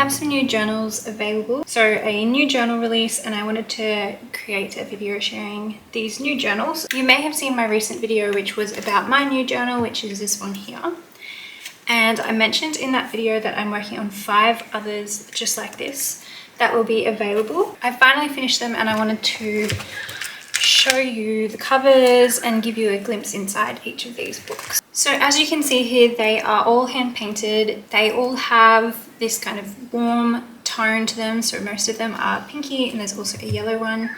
have some new journals available. So a new journal release, and I wanted to create a video sharing these new journals. You may have seen my recent video which was about my new journal, which is this one here. And I mentioned in that video that I'm working on 5 others just like this that will be available. I finally finished them and I wanted to show you the covers and give you a glimpse inside each of these books. So as you can see here, they are all hand painted. They all have this kind of warm tone to them. So most of them are pinky, and there's also a yellow one.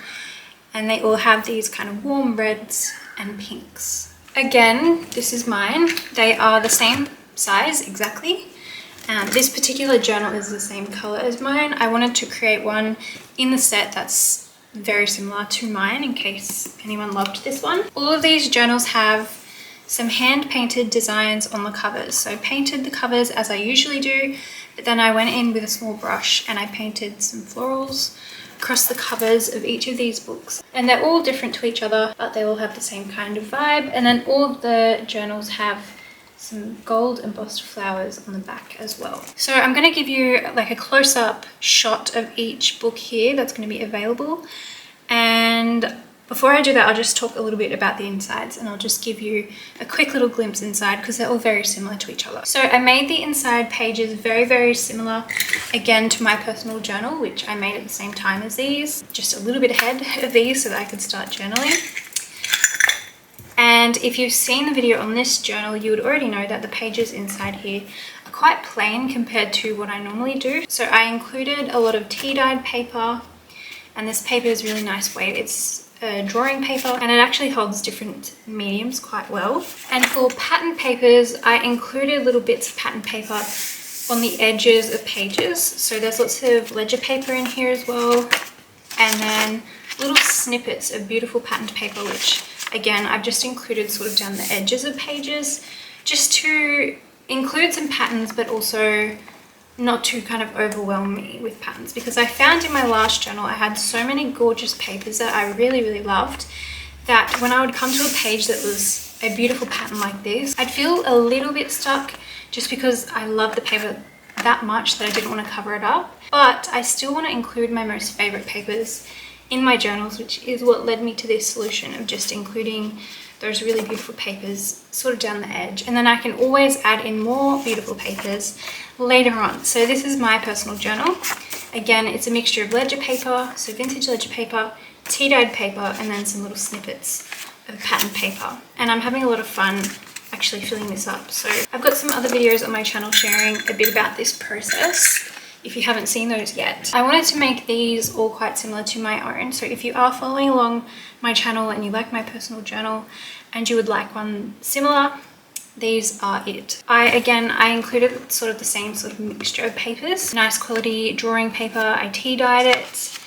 And they all have these kind of warm reds and pinks. Again, this is mine. They are the same size exactly. This particular journal is the same color as mine. I wanted to create one in the set that's very similar to mine in case anyone loved this one. All of these journals have some hand painted designs on the covers. So I painted the covers as I usually do, but then I went in with a small brush and I painted some florals across the covers of each of these books. And they're all different to each other, but they all have the same kind of vibe. And then all of the journals have some gold embossed flowers on the back as well. So I'm going to give you like a close-up shot of each book here that's going to be available. And before I do that, I'll just talk a little bit about the insides, and I'll just give you a quick little glimpse inside because they're all very similar to each other. So I made the inside pages very similar again to my personal journal, which I made at the same time as these, just a little bit ahead of these so that I could start journaling. And if you've seen the video on this journal, you would already know that the pages inside here are quite plain compared to what I normally do. So I included a lot of tea-dyed paper, and this paper is really nice weight. It's a drawing paper and it actually holds different mediums quite well. And for pattern papers, I included little bits of pattern paper on the edges of pages. So there's lots of ledger paper in here as well, and then little snippets of beautiful patterned paper, which again, I've just included sort of down the edges of pages just to include some patterns, but also not to kind of overwhelm me with patterns, because I found in my last journal I had so many gorgeous papers that I really loved that when I would come to a page that was a beautiful pattern like this, I'd feel a little bit stuck just because I love the paper that much that I didn't want to cover it up. But I still want to include my most favorite papers in my journals, which is what led me to this solution of just including those really beautiful papers sort of down the edge, and then I can always add in more beautiful papers later on. So this is my personal journal. Again, it's a mixture of ledger paper, so vintage ledger paper, tea-dyed paper, and then some little snippets of patterned paper. And I'm having a lot of fun actually filling this up. So I've got some other videos on my channel sharing a bit about this process if you haven't seen those yet. I wanted to make these all quite similar to my own. So if you are following along my channel and you like my personal journal and you would like one similar, these are it. I included sort of the same sort of mixture of papers. Nice quality drawing paper, I tea-dyed it,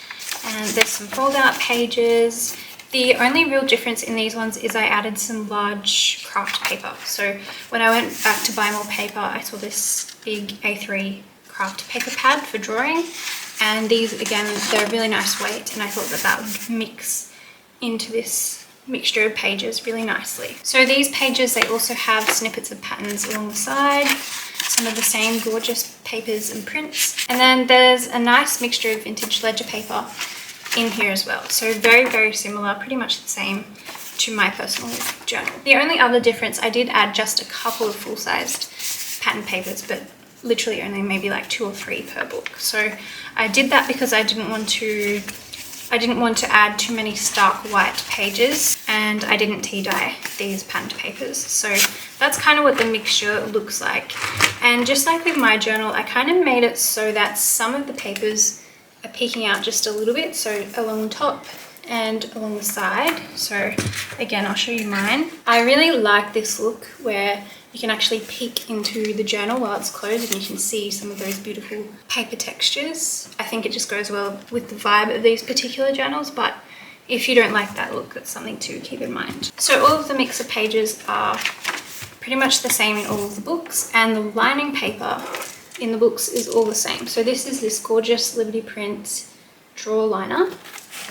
and there's some fold out pages. The only real difference in these ones is I added some large craft paper. So when I went back to buy more paper, I saw this big A3 craft paper pad for drawing, and these again, they're a really nice weight, and I thought that that would mix into this mixture of pages really nicely. So these pages, they also have snippets of patterns along the side, some of the same gorgeous papers and prints, and then there's a nice mixture of vintage ledger paper in here as well. So very similar, pretty much the same to my personal journal. The only other difference, I did add just a couple of full-sized pattern papers, but literally only maybe like 2 or 3 per book. So I did that because I didn't want to add too many stark white pages, and I didn't tea dye these patterned papers. So that's kind of what the mixture looks like. And just like with my journal, I kind of made it so that some of the papers are peeking out just a little bit, so along the top and along the side. So again, I'll show you mine. I really like this look where you can actually peek into the journal while it's closed and you can see some of those beautiful paper textures. I think it just goes well with the vibe of these particular journals, but if you don't like that look, that's something to keep in mind. So all of the mix of pages are pretty much the same in all of the books, and the lining paper in the books is all the same. So this is this gorgeous Liberty Print drawer liner,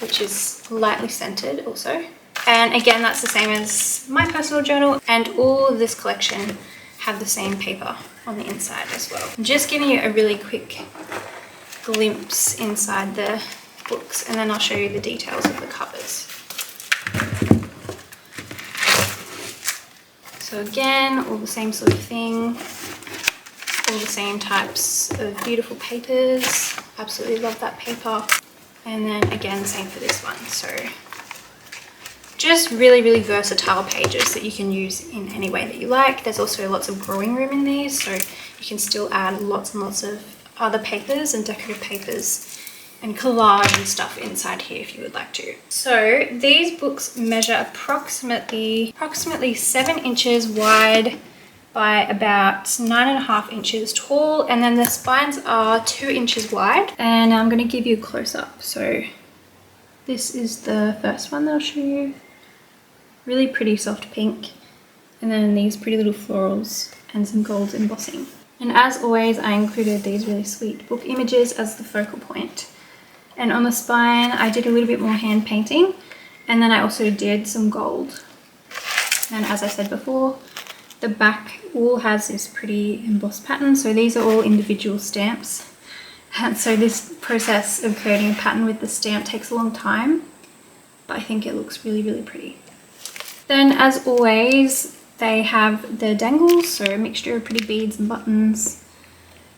which is lightly scented also. And again, that's the same as my personal journal, and all of this collection have the same paper on the inside as well. I'm just giving you a really quick glimpse inside the books, and then I'll show you the details of the covers. So again, all the same sort of thing, all the same types of beautiful papers. Absolutely love that paper. And then again, same for this one. So just really, really versatile pages that you can use in any way that you like. There's also lots of growing room in these, so you can still add lots and lots of other papers and decorative papers and collage and stuff inside here if you would like to. So these books measure approximately 7 inches wide by about 9.5 inches tall, and then the spines are 2 inches wide. And I'm going to give you a close-up. So this is the first one that I'll show you. Really pretty soft pink, and then these pretty little florals and some gold embossing. And as always, I included these really sweet book images as the focal point. And on the spine, I did a little bit more hand painting, and then I also did some gold. And as I said before, the back all has this pretty embossed pattern, so these are all individual stamps. And so this process of creating a pattern with the stamp takes a long time, but I think it looks really, really pretty. Then, as always, they have the dangles, so a mixture of pretty beads and buttons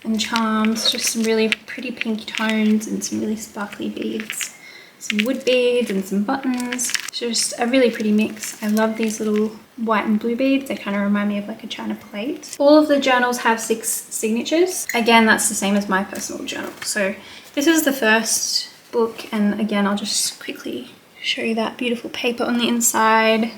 and charms, just some really pretty pinky tones and some really sparkly beads, some wood beads and some buttons. Just a really pretty mix. I love these little white and blue beads. They kind of remind me of like a china plate. All of the journals have 6 signatures. Again, that's the same as my personal journal. So this is the first book, and again, I'll just quickly show you that beautiful paper on the inside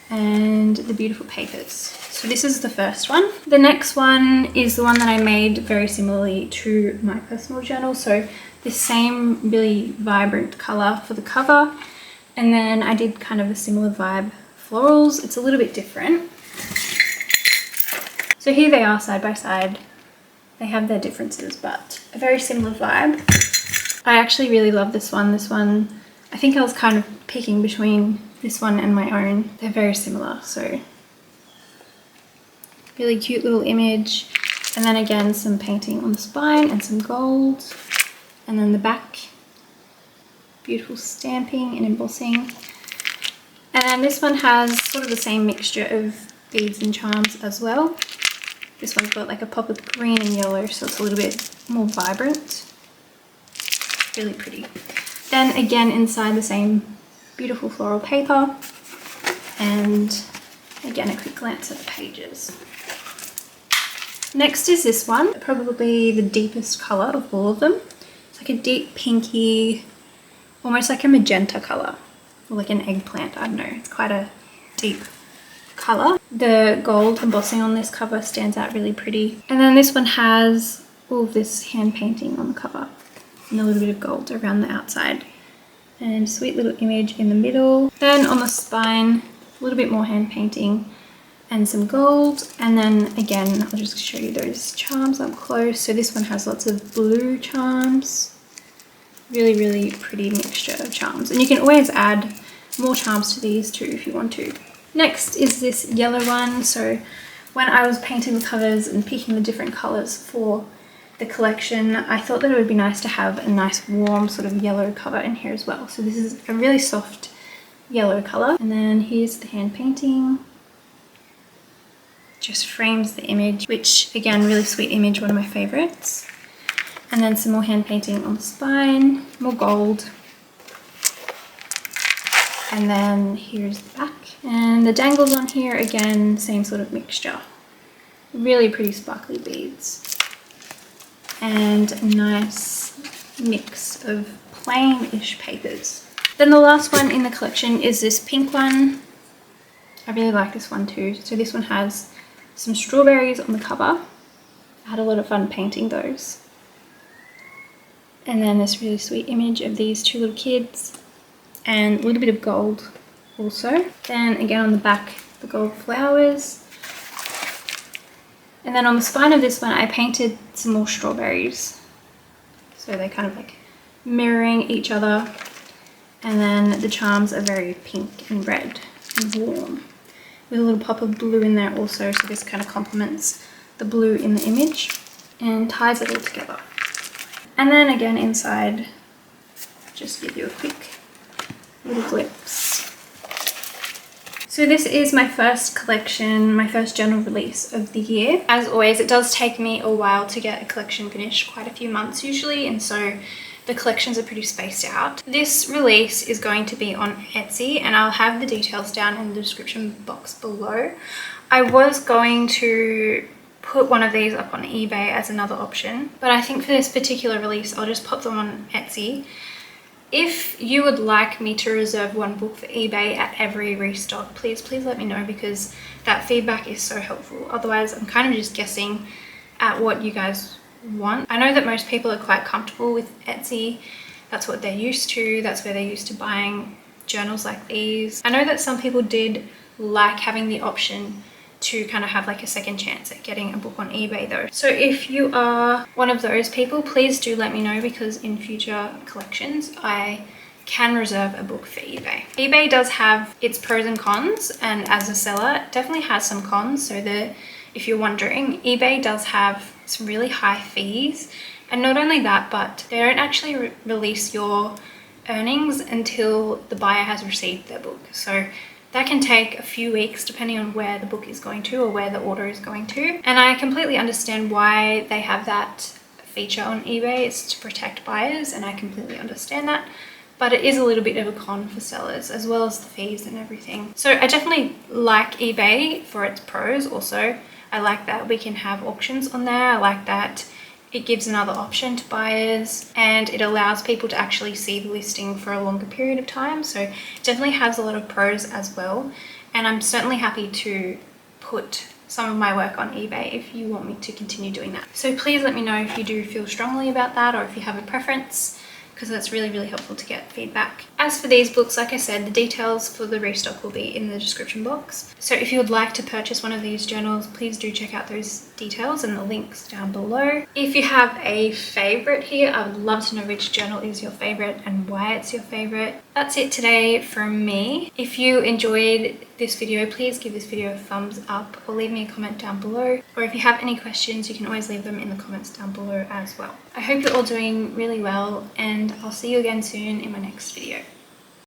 and the beautiful papers. So this is the first one. The next one is the one that I made very similarly to my personal journal. So this same really vibrant color for the cover, and then I did kind of a similar vibe florals. It's a little bit different. So here they are side by side. They have their differences, but a very similar vibe. I actually really love this one. This one, I think I was kind of picking between this one and my own. They're very similar, so really cute little image. And then again, some painting on the spine and some gold. And then the back, beautiful stamping and embossing. And then this one has sort of the same mixture of beads and charms as well. This one's got like a pop of green and yellow, so it's a little bit more vibrant. Really pretty. Then again, inside the same beautiful floral paper, and again a quick glance at the pages. Next is this one, probably the deepest color of all of them. It's like a deep pinky, almost like a magenta color, or like an eggplant, I don't know. It's quite a deep color. The gold embossing on this cover stands out really pretty. And then this one has all of this hand painting on the cover and a little bit of gold around the outside. And sweet little image in the middle. Then on the spine, a little bit more hand painting and some gold. And then again, I'll just show you those charms up close. So this one has lots of blue charms. Really, really pretty mixture of charms. And you can always add more charms to these too if you want to. Next is this yellow one. So when I was painting the covers and picking the different colors for the collection, I thought that it would be nice to have a nice warm sort of yellow cover in here as well. So this is a really soft yellow color. And then here's the hand painting. Just frames the image, which again, really sweet image, one of my favorites. And then some more hand painting on the spine, more gold. And then here's the back. And the dangles on here, again, same sort of mixture. Really pretty sparkly beads. And a nice mix of plain-ish papers. Then the last one in the collection is this pink one. I really like this one too. So this one has some strawberries on the cover. I had a lot of fun painting those. And then this really sweet image of these 2 little kids and a little bit of gold also. Then again on the back, the gold flowers. And then on the spine of this one, I painted some more strawberries. So they're kind of like mirroring each other. And then the charms are very pink and red and warm, with a little pop of blue in there also. So this kind of complements the blue in the image and ties it all together. And then again inside, just give you a quick little glimpse. So this is my first collection, my first journal release of the year. As always, it does take me a while to get a collection finished, quite a few months usually, and so the collections are pretty spaced out. This release is going to be on Etsy, and I'll have the details down in the description box below. I was going to put one of these up on eBay as another option, but I think for this particular release, I'll just pop them on Etsy. If you would like me to reserve one book for eBay at every restock, please let me know, because that feedback is so helpful. Otherwise, I'm kind of just guessing at what you guys want. I know that most people are quite comfortable with Etsy. That's what they're used to. That's where they're used to buying journals like these. I know that some people did like having the option to kind of have like a second chance at getting a book on eBay though. So if you are one of those people, please do let me know, because in future collections I can reserve a book for eBay. eBay does have its pros and cons, and as a seller it definitely has some cons. So that if you're wondering, eBay does have some really high fees, and not only that, but they don't actually release your earnings until the buyer has received their book. So that can take a few weeks depending on where the book is going to or where the order is going to. And I completely understand why they have that feature on eBay. It's to protect buyers, and I completely understand that. But it is a little bit of a con for sellers, as well as the fees and everything. So I definitely like eBay for its pros also. I like that we can have auctions on there. I like that it gives another option to buyers, and it allows people to actually see the listing for a longer period of time. So it definitely has a lot of pros as well. And I'm certainly happy to put some of my work on eBay if you want me to continue doing that. So please let me know if you do feel strongly about that, or if you have a preference, because that's really helpful to get feedback. As for these books, like I said, the details for the restock will be in the description box. So if you would like to purchase one of these journals, please do check out those details and the links down below. If you have a favorite here, I would love to know which journal is your favorite and why it's your favorite. That's it today from me. If you enjoyed this video, please give this video a thumbs up or leave me a comment down below. Or if you have any questions, you can always leave them in the comments down below as well. I hope you're all doing really well, and I'll see you again soon in my next video.